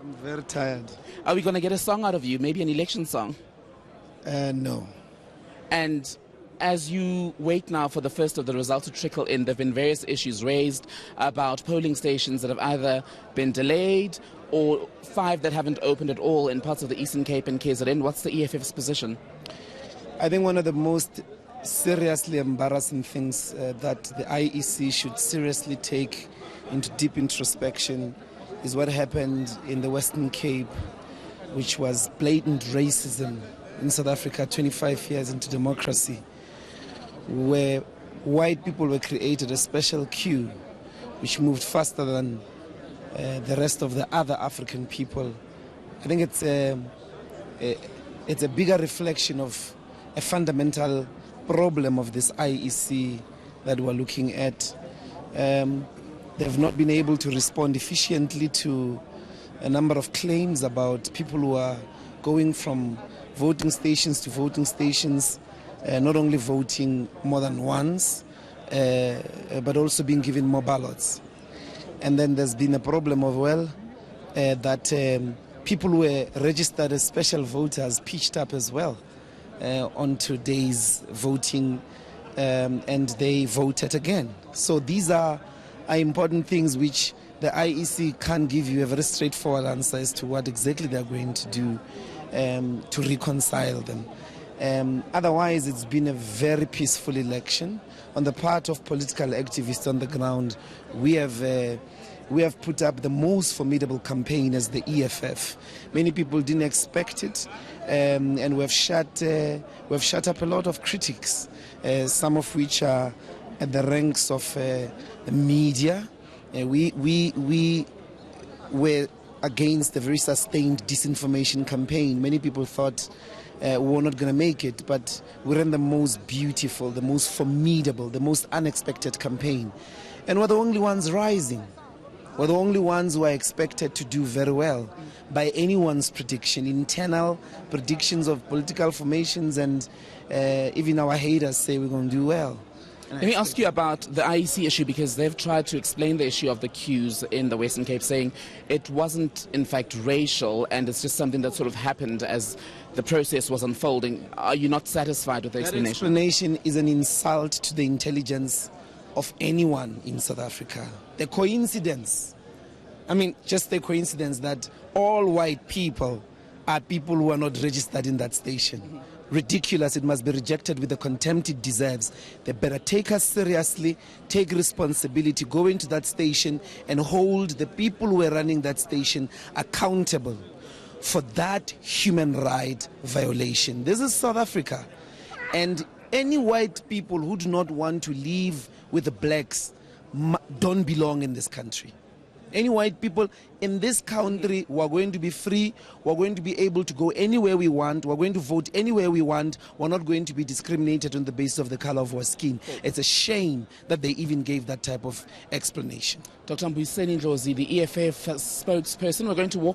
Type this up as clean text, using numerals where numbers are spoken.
I'm very tired. Are we going to get a song out of you? Maybe an election song? No. And as you wait now for the first of the results to trickle in, there have been various issues raised about polling stations that have either been delayed or 5 that haven't opened at all in parts of the Eastern Cape and KZN. What's the EFF's position? I think one of the most seriously embarrassing things that the IEC should seriously take into deep introspection is what happened in the Western Cape, which was blatant racism in South Africa 25 years into democracy, where white people were created a special queue which moved faster than the rest of the other African people. I think it's a bigger reflection of a fundamental problem of this IEC that we're looking at. They've not been able to respond efficiently to a number of claims about people who are going from voting stations to voting stations, not only voting more than once, but also being given more ballots. And then there's been a problem of, that people who were registered as special voters pitched up as well on today's voting, and they voted again. So these are important things which the IEC can't give you a very straightforward answer as to what exactly they're going to do to reconcile them. Otherwise, it's been a very peaceful election. On the part of political activists on the ground, we have put up the most formidable campaign as the EFF. Many people didn't expect it, and we've shut up a lot of critics, some of which are at the ranks of the media. We were against a very sustained disinformation campaign. Many people thought we were not going to make it, but we ran the most beautiful, the most formidable, the most unexpected campaign. And we're the only ones rising. We're the only ones who are expected to do very well by anyone's prediction, internal predictions of political formations, and even our haters say we're going to do well. Let me ask you about the IEC issue, because they've tried to explain the issue of the queues in the Western Cape, saying it wasn't in fact racial and it's just something that sort of happened as the process was unfolding. Are you not satisfied with the explanation? That explanation is an insult to the intelligence of anyone in South Africa. The coincidence, just the coincidence that all white people are people who are not registered in that station. Ridiculous. It must be rejected with the contempt it deserves. They better take us seriously, take responsibility, go into that station and hold the people who are running that station accountable for that human right violation. This is South Africa, and any white people who do not want to live with the blacks don't belong in this country. Any white people in this country, we're going to be free, we're going to be able to go anywhere we want, we're going to vote anywhere we want, we're not going to be discriminated on the basis of the color of our skin. It's a shame that they even gave that type of explanation. Dr. Mbuyiseni Ndlozi, the EFF spokesperson, we're going to walk